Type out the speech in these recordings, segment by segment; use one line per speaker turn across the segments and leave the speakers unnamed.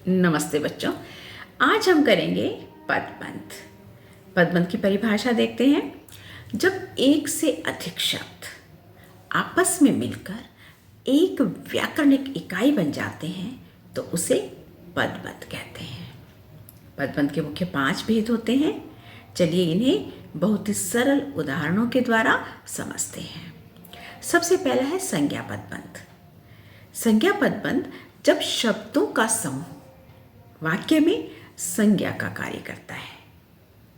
नमस्ते बच्चों। आज हम करेंगे पदबंध। पदबंध की परिभाषा देखते हैं। जब एक से अधिक शब्द आपस में मिलकर एक व्याकरणिक इकाई बन जाते हैं तो उसे पदबंध कहते हैं। पदबंध के मुख्य 5 भेद होते हैं। चलिए इन्हें बहुत ही सरल उदाहरणों के द्वारा समझते हैं। सबसे पहला है संज्ञा पदबंध। संज्ञा पदबंध जब शब्दों का समूह वाक्य में संज्ञा का कार्य करता है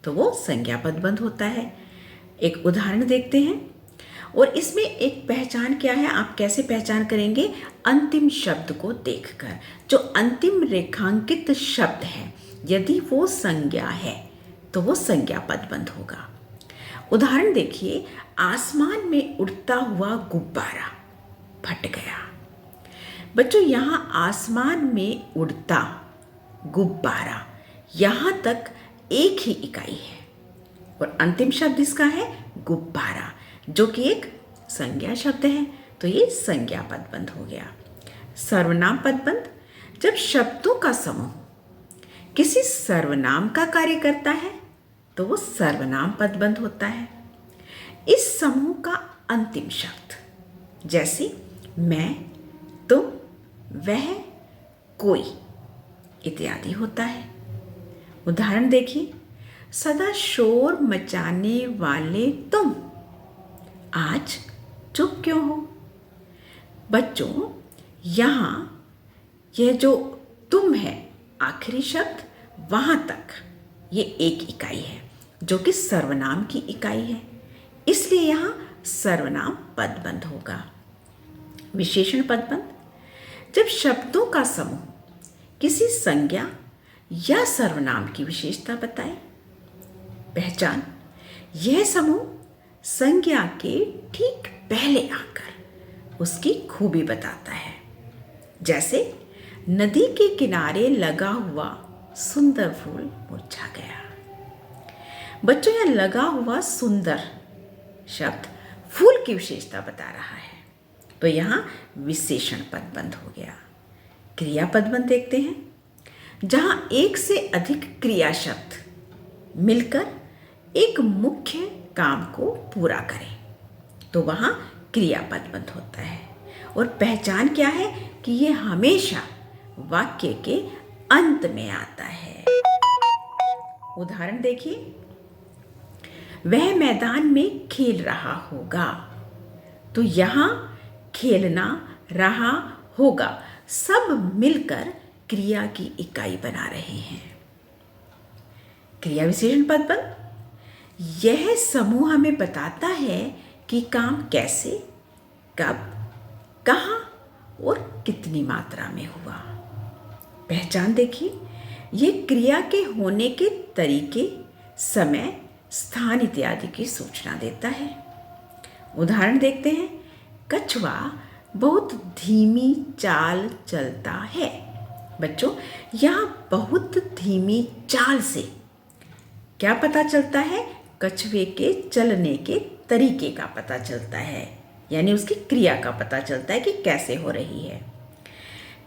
तो वो संज्ञा पदबंध होता है। एक उदाहरण देखते हैं और इसमें एक पहचान क्या है, आप कैसे पहचान करेंगे? अंतिम शब्द को देखकर। जो अंतिम रेखांकित शब्द है यदि वो संज्ञा है तो वो संज्ञा पदबंध होगा। उदाहरण देखिए, आसमान में उड़ता हुआ गुब्बारा फट गया। बच्चों, यहाँ आसमान में उड़ता गुब्बारा, यहाँ तक एक ही इकाई है और अंतिम शब्द इसका है गुब्बारा, जो कि एक संज्ञा शब्द है, तो ये संज्ञा पदबंध हो गया। सर्वनाम पदबंध जब शब्दों का समूह किसी सर्वनाम का कार्य करता है तो वो सर्वनाम पदबंध होता है। इस समूह का अंतिम शब्द जैसे मैं, तुम, वह, कोई इत्यादि होता है। उदाहरण देखिए, सदा शोर मचाने वाले तुम आज चुप क्यों हो? बच्चों, यहाँ यह जो तुम है आखिरी शब्द, वहाँ तक ये एक इकाई है जो कि सर्वनाम की इकाई है, इसलिए यहाँ सर्वनाम पदबंध होगा। विशेषण पदबंध जब शब्दों का समूह किसी संज्ञा या सर्वनाम की विशेषता बताए। पहचान, यह समूह संज्ञा के ठीक पहले आकर उसकी खूबी बताता है। जैसे नदी के किनारे लगा हुआ सुंदर फूल मुरझा गया। बच्चों, यह लगा हुआ सुंदर शब्द फूल की विशेषता बता रहा है, तो यहाँ विशेषण पदबंध हो गया। क्रिया पदबंध देखते हैं। जहाँ एक से अधिक क्रिया शब्द मिलकर एक मुख्य काम को पूरा करें तो वहाँ क्रिया पदबंध होता है। और पहचान क्या है कि ये हमेशा वाक्य के अंत में आता है। उदाहरण देखिए, वह मैदान में खेल रहा होगा, तो यहाँ खेलना, रहा, होगा सब मिलकर क्रिया की इकाई बना रहे हैं। क्रिया विशेषण पदबंध यह समूह हमें बताता है कि काम कैसे, कब, कहाँ और कितनी मात्रा में हुआ। पहचान देखिए, ये क्रिया के होने के तरीके, समय, स्थान इत्यादि की सूचना देता है। उदाहरण देखते हैं, कछुआ बहुत धीमी चाल चलता है। बच्चों, यहाँ बहुत धीमी चाल से क्या पता चलता है? कछुए के चलने के तरीके का पता चलता है, यानी उसकी क्रिया का पता चलता है कि कैसे हो रही है।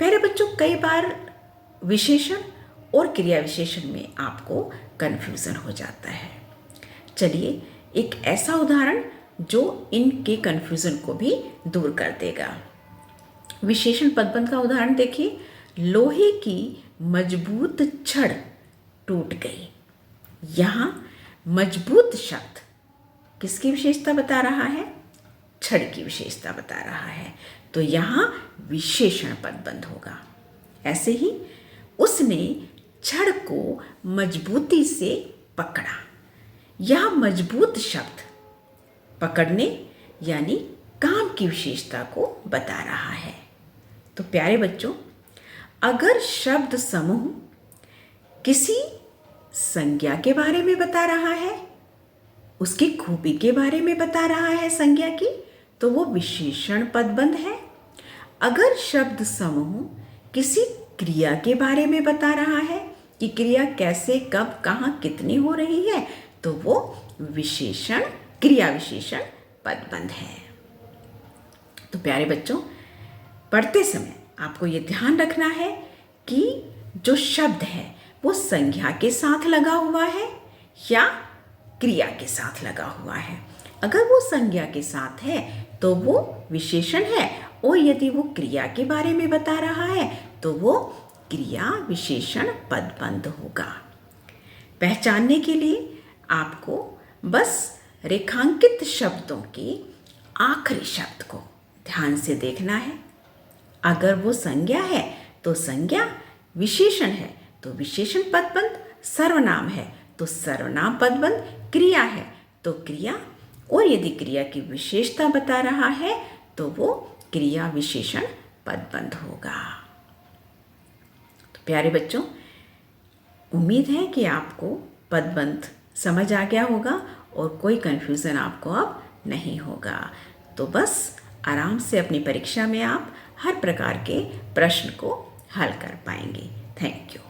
पहले बच्चों, कई बार विशेषण और क्रिया विशेषण में आपको कन्फ्यूज़न हो जाता है। चलिए एक ऐसा उदाहरण जो इनके कन्फ्यूज़न को भी दूर कर देगा। विशेषण पदबंध का उदाहरण देखिए, लोहे की मजबूत छड़ टूट गई। यहाँ मजबूत शब्द किसकी विशेषता बता रहा है? छड़ की विशेषता बता रहा है, तो यहाँ विशेषण पदबंध होगा। ऐसे ही उसने छड़ को मजबूती से पकड़ा। यह मजबूत शब्द पकड़ने यानी काम की विशेषता को बता रहा है। तो प्यारे बच्चों, अगर शब्द समूह किसी संज्ञा के बारे में बता रहा है, उसकी खूबी के बारे में बता रहा है संज्ञा की, तो वो विशेषण पदबंध है। अगर शब्द समूह किसी क्रिया के बारे में बता रहा है कि क्रिया कैसे, कब, कहाँ, कितनी हो रही है, तो वो विशेषण, क्रिया विशेषण पदबंध है। तो प्यारे बच्चों, पढ़ते समय आपको ये ध्यान रखना है कि जो शब्द है वो संज्ञा के साथ लगा हुआ है या क्रिया के साथ लगा हुआ है। अगर वो संज्ञा के साथ है तो वो विशेषण है, और यदि वो क्रिया के बारे में बता रहा है तो वो क्रिया विशेषण पदबंध होगा। पहचानने के लिए आपको बस रेखांकित शब्दों के आखिरी शब्द को ध्यान से देखना है। अगर वो संज्ञा है तो संज्ञा, विशेषण है तो विशेषण पदबंध, सर्वनाम है तो सर्वनाम पदबंध, क्रिया है तो क्रिया, और यदि क्रिया की विशेषता बता रहा है तो वो क्रिया विशेषण पदबंध होगा। तो प्यारे बच्चों, उम्मीद है कि आपको पदबंध समझ आ गया होगा और कोई कन्फ्यूज़न आपको अब नहीं होगा। तो बस आराम से अपनी परीक्षा में आप हर प्रकार के प्रश्न को हल कर पाएंगे। Thank you.